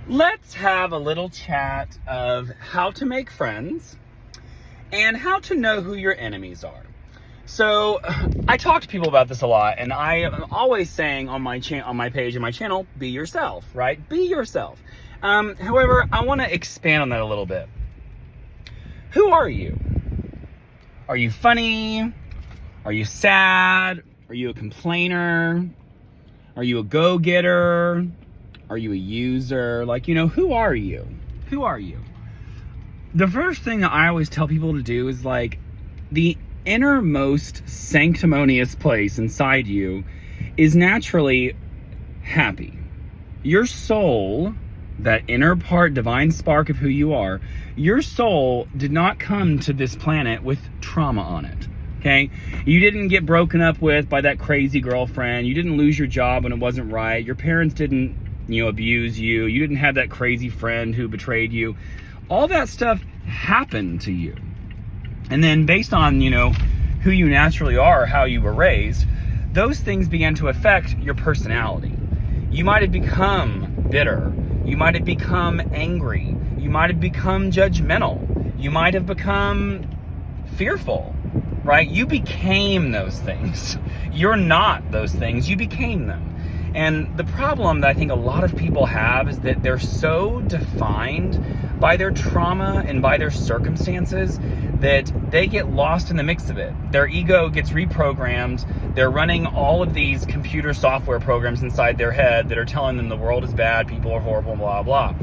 Let's have a little chat of how to make friends and how to know who your enemies are. So I talk to people about this a lot, and I am always saying on my page and my channel, be yourself, right? Be yourself. However, I want to expand on that a little bit. Who are you? Are you funny? Are you sad? Are you a complainer? Are you a go-getter? Are you a user? Who are you? Who are you? The first thing that I always tell people to do is the innermost sanctimonious place inside you is naturally happy. Your soul, that inner part, divine spark of who you are, your soul did not come to this planet with trauma on it. Okay? You didn't get broken up with by that crazy girlfriend. You didn't lose your job when it wasn't right. Your parents didn't, abuse you. You didn't have that crazy friend who betrayed you. All that stuff happened to you. And then based on, who you naturally are, how you were raised, those things began to affect your personality. You might have become bitter. You might have become angry. You might have become judgmental. You might have become fearful, right? You became those things. You're not those things. You became them. And the problem that I think a lot of people have is that they're so defined by their trauma and by their circumstances that they get lost in the mix of it. Their ego gets reprogrammed. They're running all of these computer software programs inside their head that are telling them the world is bad, people are horrible, blah, blah.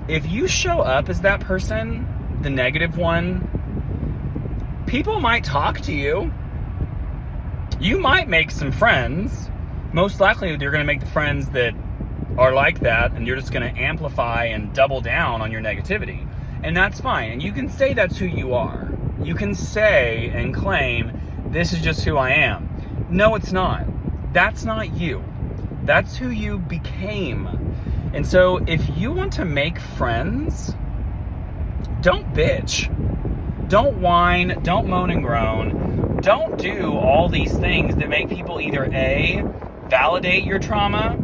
If you show up as that person, the negative one, people might talk to you. You might make some friends. Most likely, you're going to make the friends that are like that, and you're just going to amplify and double down on your negativity. And that's fine. And you can say that's who you are. You can say and claim, this is just who I am. No, it's not. That's not you. That's who you became. And so if you want to make friends, don't bitch. Don't whine. Don't moan and groan. Don't do all these things that make people either A, validate your trauma,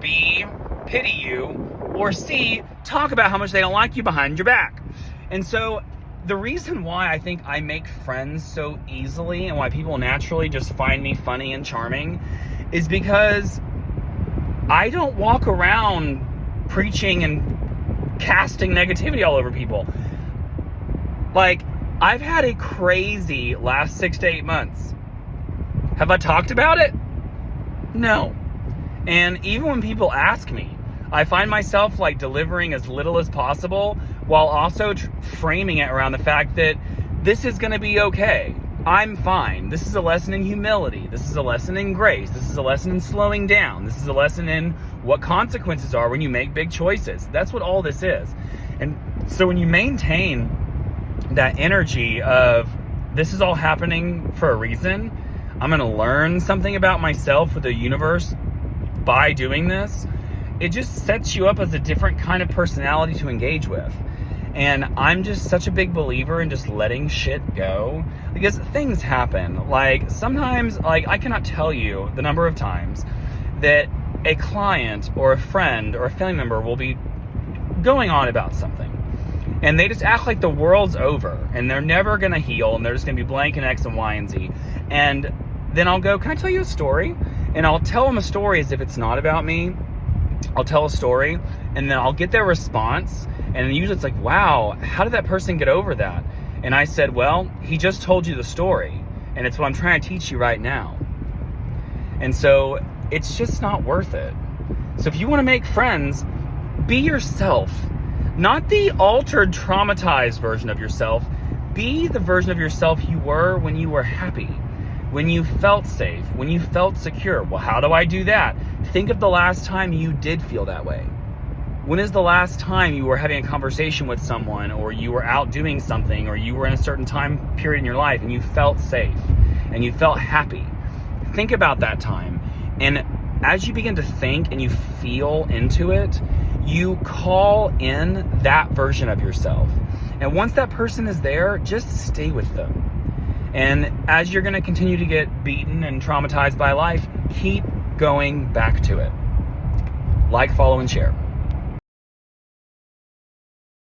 B, pity you, or C, talk about how much they don't like you behind your back. And so the reason why I think I make friends so easily and why people naturally just find me funny and charming is because I don't walk around preaching and casting negativity all over people. I've had a crazy last 6 to 8 months. Have I talked about it? No. And even when people ask me, I find myself delivering as little as possible while also framing it around the fact that this is going to be okay. I'm fine. This is a lesson in humility. This is a lesson in grace. This is a lesson in slowing down. This is a lesson in what consequences are when you make big choices. That's what all this is. And so when you maintain that energy of this is all happening for a reason, I'm going to learn something about myself with the universe by doing this, it just sets you up as a different kind of personality to engage with. And I'm just such a big believer in just letting shit go because things happen. Sometimes, I cannot tell you the number of times that a client or a friend or a family member will be going on about something. And they just act like the world's over and they're never going to heal and they're just going to be blank in X and Y and Z. And then I'll go, can I tell you a story? And I'll tell them a story as if it's not about me. I'll tell a story and then I'll get their response. And usually it's wow, how did that person get over that? And I said, well, he just told you the story. And it's what I'm trying to teach you right now. And so it's just not worth it. So if you want to make friends, be yourself. Not the altered, traumatized version of yourself. Be the version of yourself you were when you were happy, when you felt safe, when you felt secure. Well, how do I do that? Think of the last time you did feel that way. When is the last time you were having a conversation with someone, or you were out doing something, or you were in a certain time period in your life and you felt safe and you felt happy? Think about that time. And as you begin to think and you feel into it, you call in that version of yourself. And once that person is there, just stay with them. And as you're going to continue to get beaten and traumatized by life, keep going back to it. Like, follow, and share.